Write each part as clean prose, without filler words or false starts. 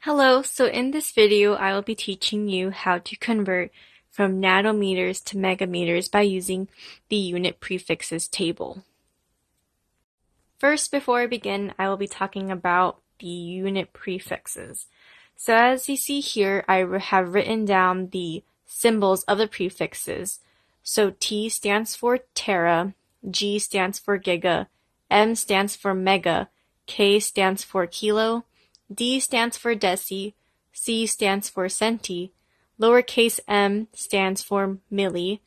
Hello, so in this video I will be teaching you how to convert from nanometers to megameters by using the unit prefixes table. First, before I begin, I will be talking about the unit prefixes. So as you see here, I have written down the symbols of the prefixes. So T stands for tera, G stands for giga, M stands for mega, K stands for kilo, D stands for deci, C stands for centi, lowercase m stands for milli,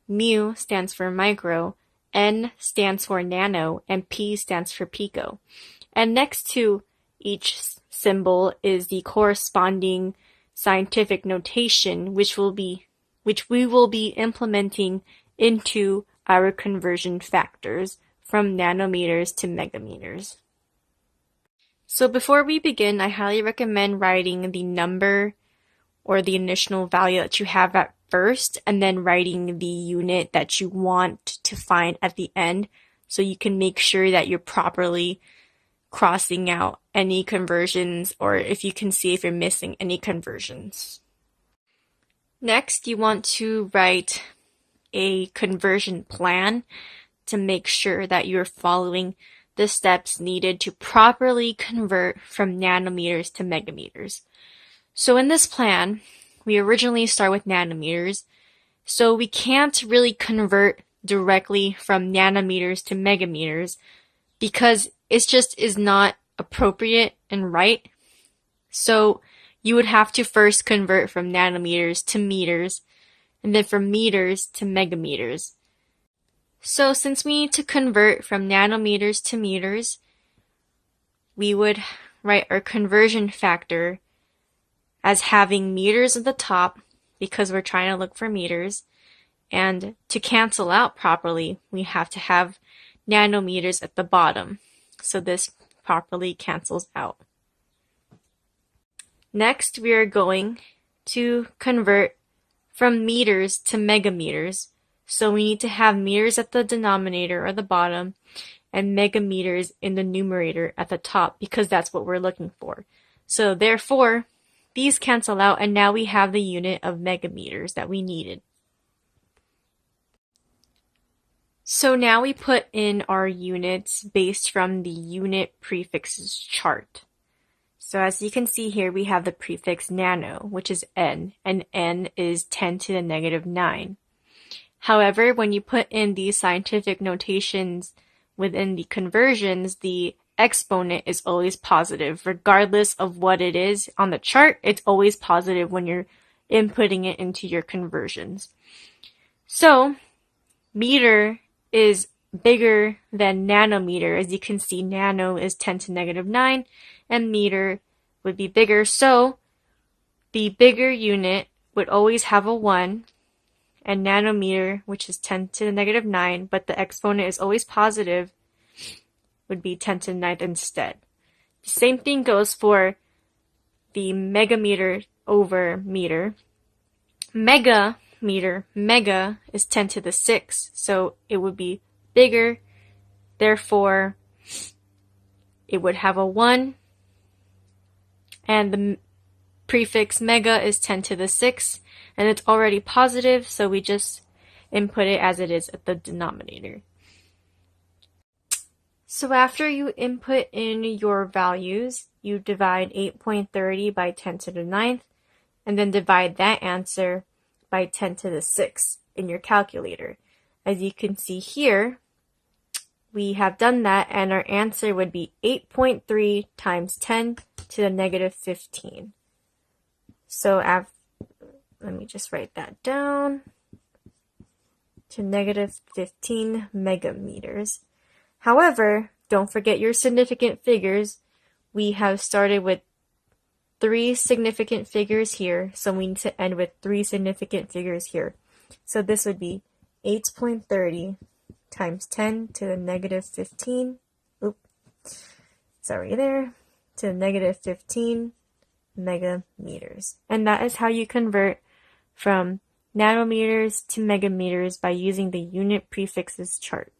mu stands for micro, N stands for nano, and P stands for pico. And next to each symbol is the corresponding scientific notation, which we will be implementing into our conversion factors from nanometers to megameters. So before we begin, I highly recommend writing the number or the initial value that you have at first, and then writing the unit that you want to find at the end, so you can make sure that you're properly crossing out any conversions, or if you can see if you're missing any conversions. Next, you want to write a conversion plan to make sure that you're following the steps needed to properly convert from nanometers to megameters. So in this plan, we originally start with nanometers, so we can't really convert directly from nanometers to megameters because it just is not appropriate and right. So you would have to first convert from nanometers to meters, and then from meters to megameters. So since we need to convert from nanometers to meters, we would write our conversion factor as having meters at the top because we're trying to look for meters. And to cancel out properly, we have to have nanometers at the bottom. So this properly cancels out. Next, we are going to convert from meters to megameters. So we need to have meters at the denominator or the bottom and megameters in the numerator at the top because that's what we're looking for. So therefore, these cancel out and now we have the unit of megameters that we needed. So now we put in our units based from the unit prefixes chart. So as you can see here, we have the prefix nano, which is n, and n is 10 to the negative 9. However, when you put in these scientific notations within the conversions, the exponent is always positive. Regardless of what it is on the chart, it's always positive when you're inputting it into your conversions. So, meter is bigger than nanometer. As you can see, nano is 10 to negative 9, and meter would be bigger. So, the bigger unit would always have a 1, and nanometer, which is 10 to the negative 9, but the exponent is always positive, would be 10 to the 9th instead. The same thing goes for the megameter over meter. Megameter, mega is 10 to the 6, so it would be bigger, therefore it would have a 1, and the prefix mega is 10 to the 6, and it's already positive, so we just input it as it is at the denominator. So after you input in your values, you divide 8.30 by 10 to the 9th, and then divide that answer by 10 to the 6th in your calculator. As you can see here, we have done that, and our answer would be 8.3 times 10 to the negative 15. So let me just write that down, to negative 15 megameters. However, don't forget your significant figures. We have started with 3 significant figures here, so we need to end with 3 significant figures here. So this would be 8.30 times 10 to the negative 15, to the negative 15 megameters. And that is how you convert from nanometers to megameters by using the unit prefixes chart.